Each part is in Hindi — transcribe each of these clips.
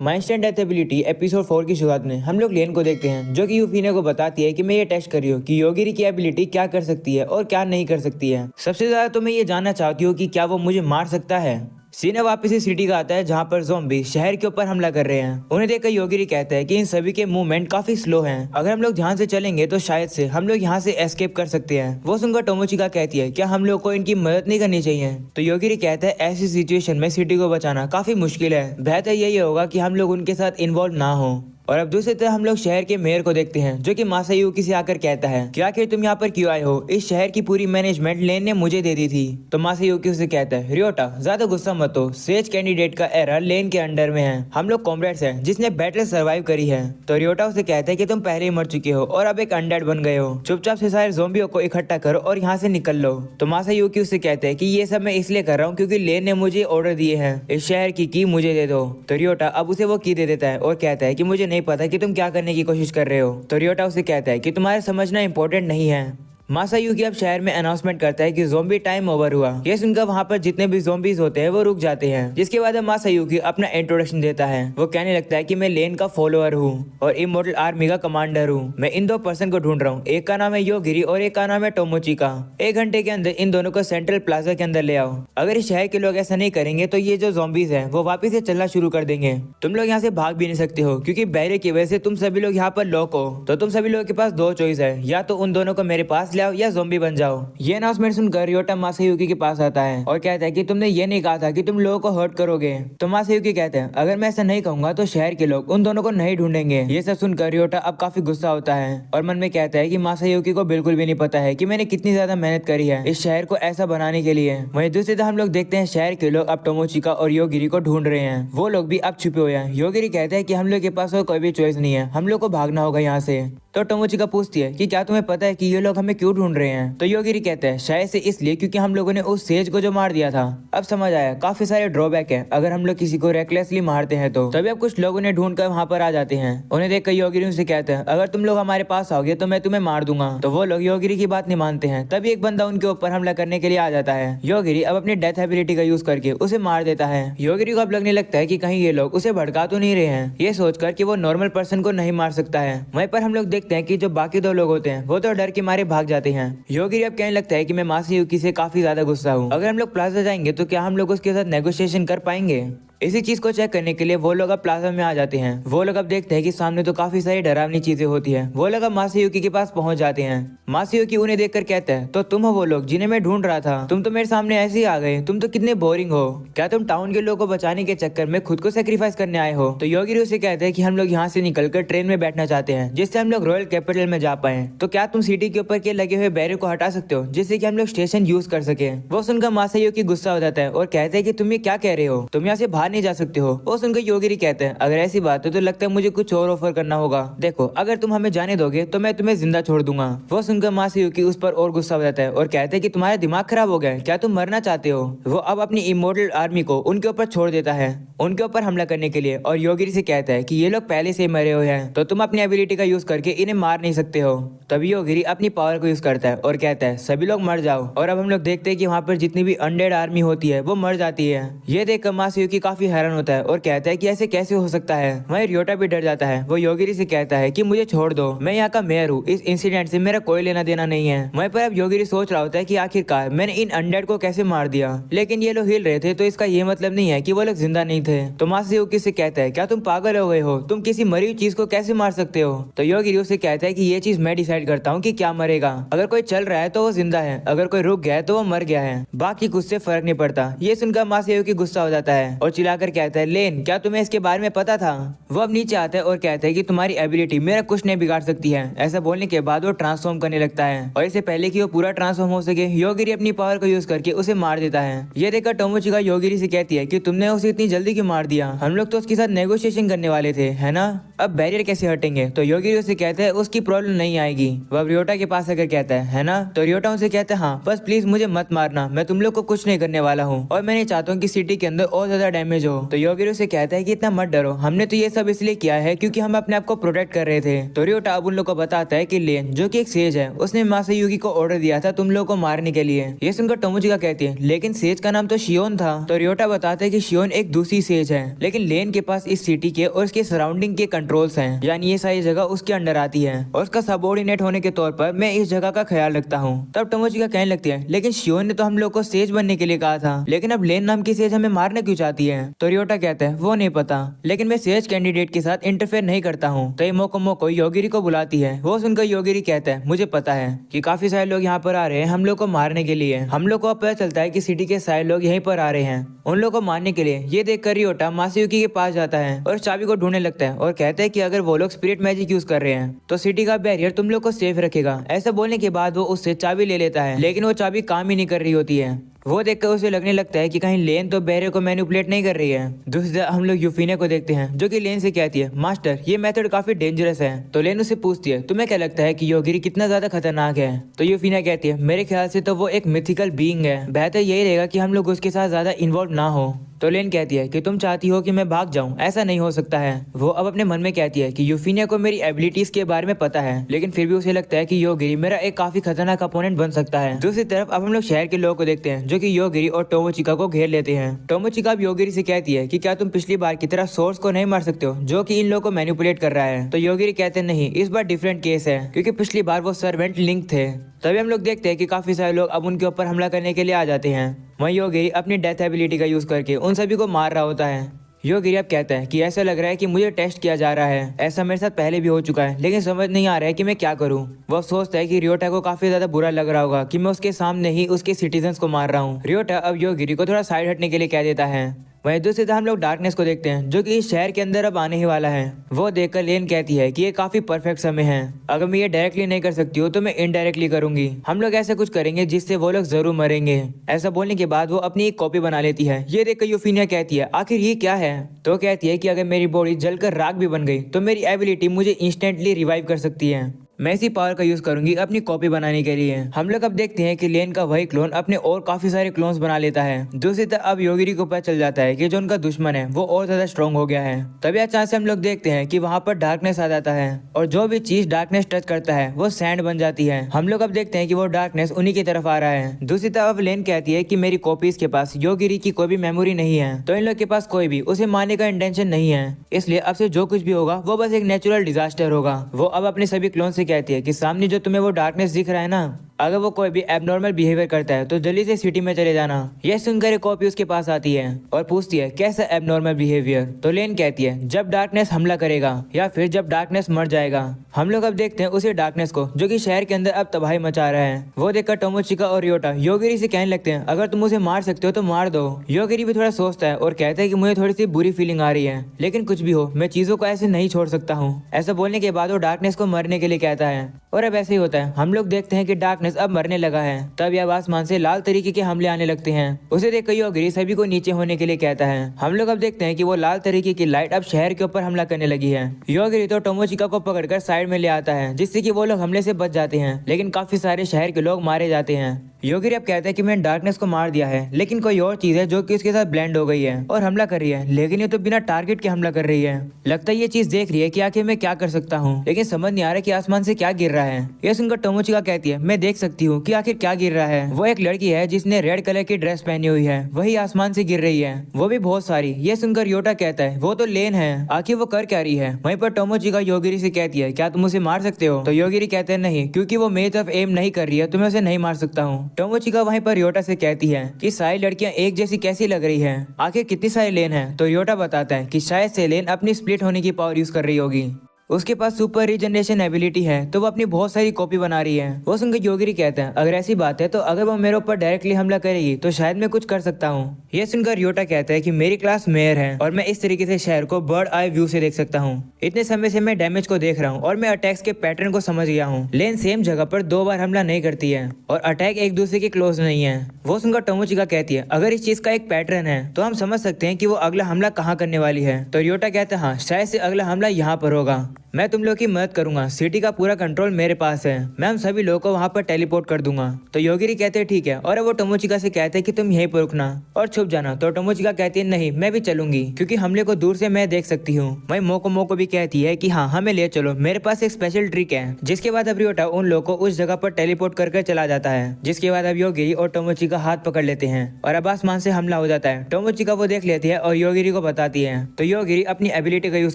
माइंस्टेंट डेथ एबिलिटी एपिसोड 4 की शुरुआत में हम लोग लेन को देखते हैं जो कि यूफीने को बताती है कि मैं ये टेस्ट कर रही हूँ कि योगिरी की एबिलिटी क्या कर सकती है और क्या नहीं कर सकती है। सबसे ज्यादा तो मैं ये जानना चाहती हूँ कि क्या वो मुझे मार सकता है। सीना वापस इस सिटी का आता है जहाँ पर ज़ॉम्बी शहर के ऊपर हमला कर रहे हैं। उन्हें देखकर योगिरी कहता है कि इन सभी के मूवमेंट काफी स्लो हैं। अगर हम लोग ध्यान से चलेंगे तो शायद से हम लोग यहाँ से एस्केप कर सकते हैं। वो सुनकर टोमोचिका कहती है क्या हम लोग को इनकी मदद नहीं करनी चाहिए। तो योगिरी कहता है ऐसी सिचुएशन में सिटी को बचाना काफी मुश्किल है, बेहतर यही होगा कि हम लोग उनके साथ इन्वॉल्व ना हो। और अब दूसरी तरफ हम लोग शहर के मेयर को देखते हैं जो कि मासायुकी से आकर कहता है कि आखिर तुम यहाँ पर क्यों आए हो, इस शहर की पूरी मैनेजमेंट लेन ने मुझे दे दी थी। तो मासायुकी उसे कहता है रियोटा ज्यादा गुस्सा मत हो, सेज कैंडिडेट का एरा लेन के अंडर में है, हम लोग कॉमरेड्स हैं जिसने बैटल सर्वाइव करी है। तो रियोटा उसे कहता है कि तुम पहले ही मर चुके हो और अब एक अनडेड बन गए हो, चुपचाप से सारे ज़ोंबियों को इकट्ठा करो और यहाँ से निकल लो। तो मासायुकी उसे कहते हैं कि ये सब मैं इसलिए कर रहा हूँ क्योंकि लेन ने मुझे ऑर्डर दिए हैं, इस शहर की मुझे दे दो। तो रियोटा अब उसे वो की दे देता है और कहता है कि मुझे नहीं पता कि तुम क्या करने की कोशिश कर रहे हो। तो रियोटा उसे कहता है कि तुम्हारा समझना इंपॉर्टेंट नहीं है। मासायुकी अब शहर में अनाउंसमेंट करता है कि ज़ॉम्बी टाइम ओवर हुआ। ये सुनकर वहाँ पर जितने भी ज़ॉम्बीज होते हैं वो रुक जाते हैं। जिसके बाद मासायुकी अपना इंट्रोडक्शन देता है। वो कहने लगता है कि मैं लेन का फॉलोअर हूँ और इमोर्टल आर्मी का कमांडर हूँ। मैं इन दो पर्सन को ढूंढ रहा हूँ, एक का नाम है योगिरी और एक का नाम है टोमोचिका। 1 घंटे के अंदर इन दोनों को सेंट्रल प्लाजा के अंदर ले आओ। अगर इस शहर के लोग ऐसा नहीं करेंगे तो ये जो ज़ॉम्बीज है वो वापिस से चलना शुरू कर देंगे। तुम लोग यहाँ से भाग भी नहीं सकते हो क्योंकि बैरियर की वजह से तुम सभी लोग यहाँ पर लॉक हो। तो तुम सभी लोगों के पास 2 चॉइस है, या तो उन दोनों को मेरे पास ले आओ या ज़ॉम्बी बन जाओ। ये अनाउंसमेंट सुनकर रियोटा मासायुकी के पास आता है और कहता है कि तुमने ये नहीं कहा था कि तुम लोगों को हर्ट करोगे। तो मासायुकी कहते हैं अगर मैं ऐसा नहीं कहूंगा तो शहर के लोग उन दोनों को नहीं ढूंढेंगे। ये सब सुनकर रियोटा अब काफी गुस्सा होता है और मन में कहता है कि मासायुकी को बिल्कुल भी नहीं पता है कि मैंने कितनी ज्यादा मेहनत करी है इस शहर को ऐसा बनाने के लिए। वहीं दूसरी तरफ हम लोग देखते हैं शहर के लोग अब टोमोचिका और योगिरी को ढूंढ रहे हैं। वो लोग भी अब छुपे हुए हैं। योगिरी कहते हैं कि हम लोग के पास कोई भी चॉइस नहीं है, हम लोग को भागना होगा यहाँ से। तो टोमोचिका पूछती है कि क्या तुम्हें पता है कि ये लोग हमें क्यों ढूंढ रहे हैं। तो योगिरी कहते हैं शायद से इसलिए क्योंकि हम लोगों ने उस सेज को जो मार दिया था। अब समझ आया काफी सारे ड्रॉबैक है अगर हम लोग किसी को रेकलेसली मारते हैं तो। तभी अब कुछ लोग उन्हें ढूंढ कर वहाँ पर आ जाते हैं। उन्हें देखकर योगिरी उनसे कहते हैं अगर तुम लोग हमारे पास आओगे तो मैं तुम्हें मार दूंगा। तो वो लोग योगिरी की बात नहीं मानते हैं। तभी एक बंदा उनके ऊपर हमला करने के लिए आ जाता है। योगिरी अब अपनी डेथ एबिलिटी का यूज करके उसे मार देता है। योगिरी को अब लगने लगता है कि कहीं ये लोग उसे भड़का तो नहीं रहे हैं, ये सोचकर कि वो नॉर्मल पर्सन को नहीं मार सकता है। वहीं पर हम लोग देखते हैं कि जो बाकी 2 लोग होते हैं वो तो डर के मारे भाग जाते हैं। योगिरी अब कहने लगता है कि मैं मासायुकी से काफी ज्यादा गुस्सा हूँ, अगर हम लोग प्लाजा जाएंगे तो क्या हम लोग उसके साथ नेगोशिएशन कर पाएंगे। इसी चीज को चेक करने के लिए वो लोग अब प्लाजा में आ जाते हैं। वो लोग अब देखते हैं कि सामने तो काफी सारी डरावनी चीजें होती है। वो लोग अब मासायुकी के पास पहुंच जाते हैं। मासायुकी उन्हें देखकर कहता है तो तुम हो वो लोग जिन्हें मैं ढूंढ रहा था, तुम तो मेरे सामने ऐसे ही आ गए, तुम तो कितने बोरिंग हो, क्या तुम टाउन के लोगों को बचाने के चक्कर में खुद को सेक्रीफाइस करने आए हो। तो योगिरी उसे कहते हैं कि हम लोग यहाँ से निकलकर ट्रेन में बैठना चाहते हैं जिससे हम लोग रॉयल कैपिटल में जा पाए। तो क्या तुम सिटी के ऊपर के लगे हुए बैरियर को हटा सकते हो जिससे कि हम लोग स्टेशन यूज कर सके। वो सुनकर मासायुकी गुस्सा हो जाता है और कहते हैं कि तुम ये क्या कह रहे हो, तुम यहाँ से बाहर नहीं जा सकते हो। वो सुनकर योगिरी कहते हैं अगर ऐसी बात है तो लगता है मुझे कुछ और ऑफर करना होगा। देखो अगर तुम हमें जाने दोगे तो मैं तुम्हें जिंदा छोड़ दूंगा। वो सुनकर मासायुकी उस पर और गुस्सा हो जाता है और कहते हैं कि तुम्हारा दिमाग खराब हो गया, क्या तुम मरना चाहते हो। वो अब अपनी इमोर्टल आर्मी को उनके ऊपर छोड़ देता है उनके ऊपर हमला करने के लिए और योगिरी से कहता है कि ये लोग पहले से ही मरे हुए हैं तो तुम अपनी एबिलिटी का यूज करके इन्हें मार नहीं सकते हो। तभी योगिरी अपनी पावर को यूज करता है और कहता है सभी लोग मर जाओ। और अब हम लोग देखते हैं कि वहाँ पर जितनी भी अनडेड आर्मी होती है वो मर जाती है। ये देखकर मासायुकी काफी हैरान होता है और कहता है कि ऐसे कैसे हो सकता है। वहीं रियोटा भी डर जाता है। वो योगिरी से कहता है कि मुझे छोड़ दो, मैं यहाँ का मेयर हूँ, इस इंसिडेंट से मेरा कोई लेना देना नहीं है। वहीं पर अब योगिरी सोच रहा होता है कि आखिरकार मैंने इन अनडेड को कैसे मार दिया, लेकिन ये लोग हिल रहे थे तो इसका ये मतलब नहीं है कि वो लोग जिंदा नहीं थे। तो मासायुकी से कहता है क्या तुम पागल हो गए हो, तुम किसी मरी हुई चीज को कैसे मार सकते हो। तो योगिरी उसे कहता है कि ये चीज मैं डिसाइड करता हूँ कि क्या मरेगा, अगर कोई चल रहा है तो वो जिंदा है, अगर कोई रुक गया है तो वो मर गया है, बाकी कुछ से फर्क नहीं पड़ता। ये सुनकर मासायुकी गुस्सा हो जाता है और चिल्लाकर कहता है लेन क्या तुम्हें इसके बारे में पता था। वो अब नीचे आता है और कहता है कि तुम्हारी एबिलिटी मेरा कुछ नहीं बिगाड़ सकती है। ऐसा बोलने के बाद वो ट्रांसफॉर्म करने लगता है और इससे पहले कि वो पूरा ट्रांसफॉर्म हो सके योगिरी अपनी पावर को यूज करके उसे मार देता है। ये देखकर टोमोचिका योगिरी से कहती है कि तुमने उसे इतनी जल्दी क्यों मार दिया, हम लोग तो उसके साथ नेगोशिएशन करने वाले थे है ना, अब बैरियर कैसे हटेंगे। तो योगिरी उसे कहते हैं उसकी प्रॉब्लम नहीं आएगी। वह रियोटा के पास आकर कहता है ना। तो रियोटा उसे कहता है हाँ बस प्लीज मुझे मत मारना, मैं तुम लोग को कुछ नहीं करने वाला हूँ और मैं नहीं चाहता हूँ कि सिटी के अंदर और ज्यादा डैमेज डैमेज हो। तो योगिरी उसे कहता है कि इतना मत डरो, हमने तो ये सब इसलिए किया है क्योंकि हम अपने आप को प्रोटेक्ट कर रहे थे। तो रियोटा अब उन लोग को बताता है कि लेन जो कि एक सेज है उसने मासायुकी को ऑर्डर दिया था तुम लोग को मारने के लिए। ये सुनकर टोमोचिका कहती है लेकिन सेज का नाम तो शियोन था। तो रियोटा बताता है कि शियोन एक दूसरी सेज है, लेकिन लेन के पास इस सिटी के और इसके सराउंडिंग के कंट्रोल्स हैं, यानी ये सारी जगह उसके अंडर आती है और उसका सबऑर्डिनेट होने के तौर पर मैं इस जगह का ख्याल रखता हूँ। तब टोमोचिका कहने लगती है लेकिन शियोन ने तो हम लोग को सेज बनने के लिए कहा था, लेकिन अब लेन नाम की सेज हमें मारना क्यों चाहती है। तो रियोटा कहता है वो नहीं पता, लेकिन मैं सेज कैंडिडेट के साथ इंटरफेयर नहीं करता हूँ। तो ये मोको योगिरी को बुलाती है। वो सुनकर योगिरी कहता है मुझे पता है कि काफी सारे लोग यहाँ पर आ रहे हैं हम लोग को मारने के लिए। हम लोग को अब पता चलता है कि सिटी के सारे लोग यहीं पर आ रहे हैं उन लोग को मारने के लिए। ये देखकर रियोटा मासायुकी के पास जाता है और चाबी को ढूंढने लगता है और कहता है कि अगर वो लोग स्पिरिट मैजिक यूज कर रहे हैं तो सिटी का बैरियर तुम लोग को सेफ रखेगा। ऐसा बोलने के बाद वो उससे चाबी ले लेता है, लेकिन वो चाबी काम ही नहीं कर रही होती है। वो देखकर उसे लगने लगता है कि कहीं लेन तो बैरियर को मैनिपुलेट नहीं कर रही है। दूसरी तरफ हम लोग यूफीने को देखते हैं जो कि लेन से कहती है मास्टर ये मेथड काफी डेंजरस है। तो लेन उसे पूछती है तुम्हें क्या लगता है कि योगिरी कितना ज्यादा खतरनाक है। तो यूफीना कहती है मेरे ख्याल से तो वो एक मिथिकल बीइंग है, बेहतर यही रहेगा कि हम लोग उसके साथ ज्यादा इन्वॉल्व ना हो। तो लेन कहती है कि तुम चाहती हो कि मैं भाग जाऊं, ऐसा नहीं हो सकता है। वो अब अपने मन में कहती है कि यूफीनिया को मेरी एबिलिटीज के बारे में पता है, लेकिन फिर भी उसे लगता है कि योगिरी मेरा एक काफी खतरनाक अपोनेंट बन सकता है। दूसरी तरफ अब हम लोग शहर के लोगों को देखते हैं जो कि योगिरी और टोमोचिका को घेर लेते हैं। टोमोचिका अब योगिरी से कहती है कि क्या तुम पिछली बार की तरह सोर्स को नहीं मार सकते हो जो कि इन लोगों को मैनिपुलेट कर रहा है। तो योगिरी कहते हैं नहीं, इस बार डिफरेंट केस है क्योंकि पिछली बार वो सर्वेंट लिंक थे। तभी हम लोग देखते हैं कि काफी सारे लोग अब उनके ऊपर हमला करने के लिए आ जाते हैं। वहीं योगिरी अपनी डेथ एबिलिटी का यूज करके उन सभी को मार रहा होता है। योगिरी अब कहता है कि ऐसा लग रहा है कि मुझे टेस्ट किया जा रहा है, ऐसा मेरे साथ पहले भी हो चुका है, लेकिन समझ नहीं आ रहा है कि मैं क्या करूं। वो सोचता है कि रियोटा को काफी ज्यादा बुरा लग रहा होगा कि मैं उसके सामने ही उसके सिटीजन्स को मार रहा हूं। रियोटा अब योगिरी को थोड़ा साइड हटने के लिए कह देता है। वहीं दूसरी तरफ हम लोग डार्कनेस को देखते हैं जो कि इस शहर के अंदर अब आने ही वाला है। वो देखकर लेन कहती है कि ये काफी परफेक्ट समय है, अगर मैं ये डायरेक्टली नहीं कर सकती हूँ तो मैं इनडायरेक्टली करूंगी। हम लोग ऐसा कुछ करेंगे जिससे वो लोग जरूर मरेंगे। ऐसा बोलने के बाद वो अपनी एक कॉपी बना लेती है। ये देखकर यूफीनिया कहती है आखिर ये क्या है। तो कहती है कि अगर मेरी बॉडी जलकर राख भी बन गई तो मेरी एबिलिटी मुझे इंस्टेंटली रिवाइव कर सकती है। मैं इसी पावर का यूज करूंगी अपनी कॉपी बनाने के लिए। हम लोग अब देखते हैं कि लेन का वही क्लोन अपने और काफी सारे क्लोन्स बना लेता है। दूसरी तरफ अब योगिरी को पता चल जाता है कि जो उनका दुश्मन है वो और ज्यादा स्ट्रॉन्ग हो गया है। तभी अचानक से हम लोग देखते हैं कि वहाँ पर डार्कनेस आ जाता है और जो भी चीज डार्कनेस टच करता है वो सैंड बन जाती है। हम लोग अब देखते हैं कि वो डार्कनेस उन्हीं की तरफ आ रहा है। दूसरी तरफ अब लेन कहती है कि मेरी कॉपीज के पास योगिरी की कोई भी मेमोरी नहीं है, तो इन लोग के पास कोई भी उसे मारने का इंटेंशन नहीं है, इसलिए अब से जो कुछ भी होगा वो बस एक नेचुरल डिजास्टर होगा। वो अब अपने सभी क्लोन से कहती है कि सामने जो तुम्हें वो डार्कनेस दिख रहा है ना, अगर वो कोई भी एबनॉर्मल बिहेवियर करता है तो जल्दी से सिटी में चले जाना। यह सुनकर एक कॉपी उसके पास आती है और पूछती है कैसा एबनॉर्मल बिहेवियर। तो लेन कहती है जब डार्कनेस हमला करेगा या फिर जब डार्कनेस मर जाएगा। हम लोग अब देखते हैं उसी डार्कनेस को जो कि शहर के अंदर अब तबाही मचा रहा है। वो देखकर टोमोचिका और रियोटा योगिरी से कहने लगते हैं अगर तुम उसे मार सकते हो तो मार दो। योगिरी भी थोड़ा सोचता है और कहता है कि मुझे थोड़ी सी बुरी फीलिंग आ रही है, लेकिन कुछ भी हो मैं चीजों को ऐसे नहीं छोड़ सकता हूँ। ऐसा बोलने के बाद वो डार्कनेस को मरने के लिए कहता है और अब ऐसे ही होता है। हम लोग देखते हैं कि डार्कनेस अब मरने लगा है। तब यह आसमान से लाल तरीके के हमले आने लगते हैं। उसे देखकर योगिरी सभी को नीचे होने के लिए कहता है। हम लोग अब देखते हैं कि वो लाल तरीके की लाइट अब शहर के ऊपर हमला करने लगी है। योगिरी तो टोमोचिका को पकड़कर साइड में ले आता है जिससे कि वो लोग हमले से बच जाते हैं, लेकिन काफी सारे शहर के लोग मारे जाते हैं। योगिरी अब कहता है कि मैंने डार्कनेस को मार दिया है, लेकिन कोई और चीज है जो कि इसके साथ ब्लेंड हो गई है और हमला कर रही है, लेकिन ये तो बिना टारगेट के हमला कर रही है। लगता है ये चीज देख रही है कि आखिर मैं क्या कर सकता हूँ, लेकिन समझ नहीं आ रहा कि आसमान से क्या गिर रहा है। ये सुनकर टोमोचिका कहती है मैं देख सकती हूँ कि आखिर क्या गिर रहा है। वो एक लड़की है जिसने रेड कलर की ड्रेस पहनी हुई है, वही आसमान से गिर रही है, वो भी बहुत सारी। ये सुनकर योटा कहता है वो तो लेन है, आखिर वो कर क्या रही है। वहीं पर टोमोचिका योगिरी से कहती है क्या तुम उसे मार सकते हो। तो योगिरी कहते हैं नहीं, क्योंकि वो मेरी तरफ एम नहीं कर रही है तो मैं उसे नहीं मार सकता हूँ। टोमोचिका वहीं पर योटा से कहती है कि सारी लड़कियां एक जैसी कैसी लग रही है, आखिर कितनी सारी लेन है। तो योटा बताता है कि शायद से लेन अपनी स्प्लिट होने की पावर यूज कर रही होगी, उसके पास सुपर रीजनरेशन एबिलिटी है तो वो अपनी बहुत सारी कॉपी बना रही है। वो सुनकर योगिरी कहता है अगर ऐसी बात है तो अगर वो मेरे ऊपर डायरेक्टली हमला करेगी तो शायद मैं कुछ कर सकता हूँ। ये सुनकर योटा कहता है कि मेरी क्लास मेयर है और मैं इस तरीके से शहर को बर्ड आई व्यू से देख सकता हूँ। इतने समय से मैं डैमेज को देख रहा हूँ और मैं अटैक्स के पैटर्न को समझ गया हूँ। लेन सेम जगह पर 2 बार हमला नहीं करती है और अटैक एक दूसरे के क्लोज नहीं है। वो सुनकर टोमोचिका कहती है अगर इस चीज का एक पैटर्न है तो हम समझ सकते हैं कि वो अगला हमला कहाँ करने वाली है। तो योटा कहता है हाँ, शायद से अगला हमला यहाँ पर होगा। मैं तुम लोग की मदद करूंगा, सिटी का पूरा कंट्रोल मेरे पास है, मैं हम सभी लोगों को वहाँ पर टेलीपोर्ट कर दूंगा। तो योगिरी कहते हैं ठीक है, और अब वो टोमोचिका से कहते हैं कि तुम यहीं पर रुकना और छुप जाना। तो टोमोचिका कहती है नहीं, मैं भी चलूंगी क्योंकि हमले को दूर से मैं देख सकती हूँ। वही मोको भी कहती है कि हाँ हमें ले चलो, मेरे पास एक स्पेशल ट्रिक है। जिसके बाद अब रियोटा उन लोगों को उस जगह पर टेलीपोर्ट करके चला जाता है। जिसके बाद अब योगिरी और टोमोचिका हाथ पकड़ लेते हैं और अब आसमान से हमला हो जाता है। टोमोचिका वो देख लेती है और योगिरी को बताती है। तो योगिरी अपनी एबिलिटी का यूज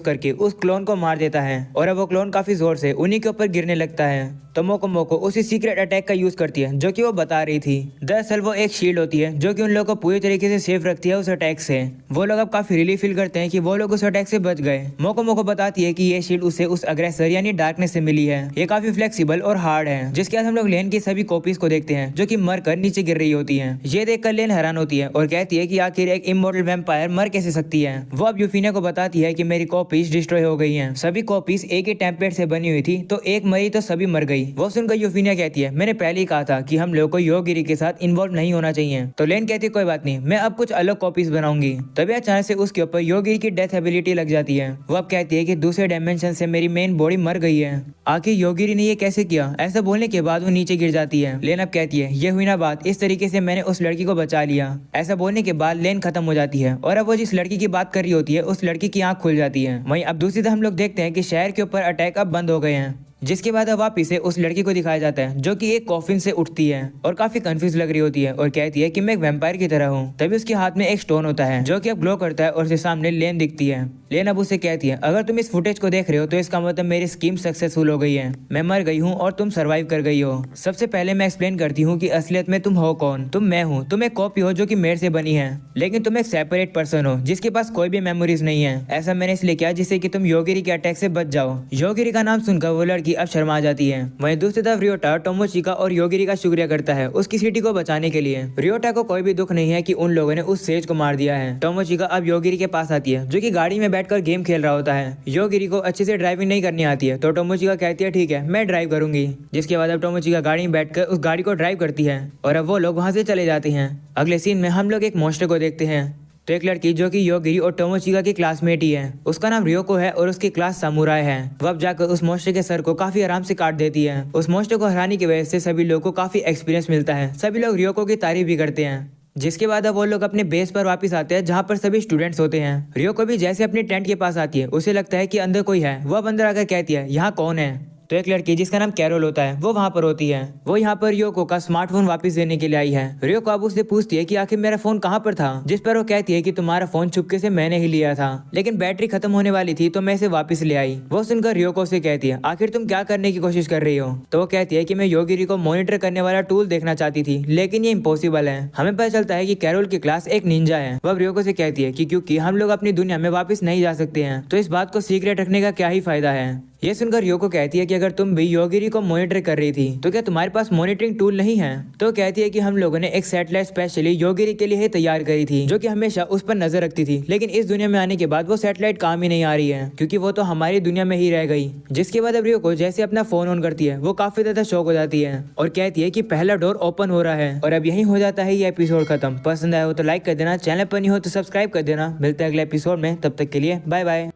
करके उस क्लोन को मार देता है और अब वो क्लोन काफी जोर से उन्हीं के ऊपर गिरने लगता है। तो मोको उसी सीक्रेट अटैक का यूज करती है जो कि वो बता रही थी। दरअसल वो एक शील्ड होती है जो कि उन लोगों को पूरी तरीके से सेफ रखती है उस अटैक से। वो लोग अब काफी रिलीफ फील करते हैं कि वो लोग उस अटैक से बच गए। मोको बताती है कि ये शील्ड उसे उस अग्रेसर यानी डार्कनेस से मिली है। ये काफी फ्लेक्सिबल और हार्ड है। जिसके बाद हम लोग लेन की सभी कॉपीज को देखते हैं जो कि मर कर नीचे गिर रही होती है। ये देखकर लेन हैरान होती है और कहती है कि आखिर एक इमॉर्टल वैम्पायर मर कैसे सकती है। वो अब यूफीनिया को बताती है कि मेरी कॉपीज डिस्ट्रॉय हो गई हैं। सभी कॉपीज एक ही टेम्पलेट से बनी हुई थी, तो एक मरी तो सभी मर गई। वो सुनकर यूफीनिया कहती है मैंने पहले ही कहा था कि हम लोग को योगिरी के साथ इन्वॉल्व नहीं होना चाहिए। तो लेन कहती है कोई बात नहीं, मैं अब कुछ अलग कॉपीज बनाऊंगी। तभी अचानक से उसके ऊपर योगिरी की डेथ एबिलिटी लग जाती है। वो अब कहती है कि दूसरे डायमेंशन से मेरी मेन बॉडी मर गई है। आखिर योगिरी ने ये कैसे किया? ऐसा बोलने के बाद वो नीचे गिर जाती है। लेन अब कहती है ये हुई ना बात, इस तरीके से मैंने उस लड़की को बचा लिया। ऐसा बोलने के बाद लेन खत्म हो जाती है और अब वो जिस लड़की की बात कर रही होती है उस लड़की की आंख खुल जाती है। वहीं अब दूसरी तरफ हम लोग देखते हैं कि शहर के ऊपर अटैक अब बंद हो गए हैं। जिसके बाद अब वापिस से उस लड़की को दिखाया जाता है जो कि एक कॉफिन से उठती है और काफी कंफ्यूज लग रही होती है और कहती है कि मैं एक वैम्पायर की तरह हूँ। तभी उसके हाथ में एक स्टोन होता है जो कि अब ग्लो करता है और उसके सामने लेन दिखती है। लेन अब उससे कहती है अगर तुम इस फुटेज को देख रहे हो तो इसका मतलब मेरी स्कीम सक्सेसफुल हो गई है, मैं मर गई हूँ और तुम सर्वाइव कर गई हो। सबसे पहले मैं एक्सप्लेन करती हूँ कि असलियत में तुम हो कौन। तुम मैं हूँ, तुम एक कॉपी हो जो कि मेरे से बनी है, लेकिन तुम एक सेपरेट पर्सन हो जिसके पास कोई भी मेमोरीज नहीं है। ऐसा मैंने इसलिए किया जिससे कि तुम योगिरी के अटैक से बच जाओ। योगिरी का नाम सुनकर वो लड़की अब शर्मा जाती है। वहीं दूसरी तरफ रियोटा टोमोचिका और योगिरी का शुक्रिया करता है उसकी सिटी को बचाने के लिए। रियोटा को कोई भी दुख नहीं है कि उन लोगों ने उस सेज को मार दिया है। टोमोचिका अब योगिरी के पास आती है जो कि गाड़ी में बैठकर गेम खेल रहा होता है। योगिरी को अच्छे से ड्राइविंग नहीं करनी आती है, तो टोमोचिका कहती है ठीक है मैं ड्राइव करूंगी। जिसके बाद अब टोमोचिका गाड़ी में बैठकर उस गाड़ी को ड्राइव करती है और अब वो लोग वहां से चले जाते हैं। अगले सीन में हम लोग एक मॉन्स्टर को देखते हैं। तो एक लड़की जो कि योगिरी और टोमोचिका की क्लासमेट ही है, उसका नाम रियोको है और उसकी क्लास सामुराई है। वो अब जाकर उस मॉन्स्टर के सर को काफी आराम से काट देती है। उस मॉन्स्टर को हराने की वजह से सभी लोगों को काफी एक्सपीरियंस मिलता है। सभी लोग रियोको की तारीफ भी करते हैं। जिसके बाद अब वो लोग अपने बेस पर वापस आते हैं जहाँ पर सभी स्टूडेंट्स होते हैं। रियोको भी जैसे अपने टेंट के पास आती है उसे लगता है कि अंदर कोई है। वो अब अंदर आकर कहती है यहाँ कौन है? तो एक लड़की जिसका नाम कैरोल होता है वो वहाँ पर होती है। वो यहाँ पर रियोको का स्मार्टफोन वापस देने के लिए आई है। रियोको अब उससे पूछती है कि आखिर मेरा फोन कहाँ पर था, जिस पर वो कहती है कि तुम्हारा फोन चुपके से मैंने ही लिया था, लेकिन बैटरी खत्म होने वाली थी तो मैं इसे वापस ले आई। वो सुनकर रियोको से कहती है आखिर तुम क्या करने की कोशिश कर रही हो? तो वो कहती है कि मैं योगिरी को मॉनिटर करने वाला टूल देखना चाहती थी, लेकिन ये इम्पॉसिबल है। हमें पता चलता है कि कैरोल की क्लास एक निंजा है। वह रियोको से कहती है कि क्योंकि हम लोग अपनी दुनिया में वापस नहीं जा सकते हैं तो इस बात को सीक्रेट रखने का क्या ही फायदा है। ये सुनकर रियोको कहती है कि अगर तुम भी योगिरी को मॉनिटर कर रही थी तो क्या तुम्हारे पास मॉनिटरिंग टूल नहीं है? तो कहती है कि हम लोगों ने एक सैटेलाइट स्पेशली योगिरी के लिए ही तैयार करी थी जो कि हमेशा उस पर नजर रखती थी, लेकिन इस दुनिया में आने के बाद वो सैटेलाइट काम ही नहीं आ रही है क्योंकि वो तो हमारी दुनिया में ही रह गई। जिसके बाद अब रियोको जैसे अपना फोन ऑन करती है वो काफी ज्यादा शॉक हो जाती है और कहती है कि पहला डोर ओपन हो रहा है। और अब यही हो जाता है ये एपिसोड खत्म। पसंद आया हो तो लाइक कर देना, चैनल पर नहीं हो तो सब्सक्राइब कर देना। मिलते हैं अगले एपिसोड में, तब तक के लिए बाय बाय।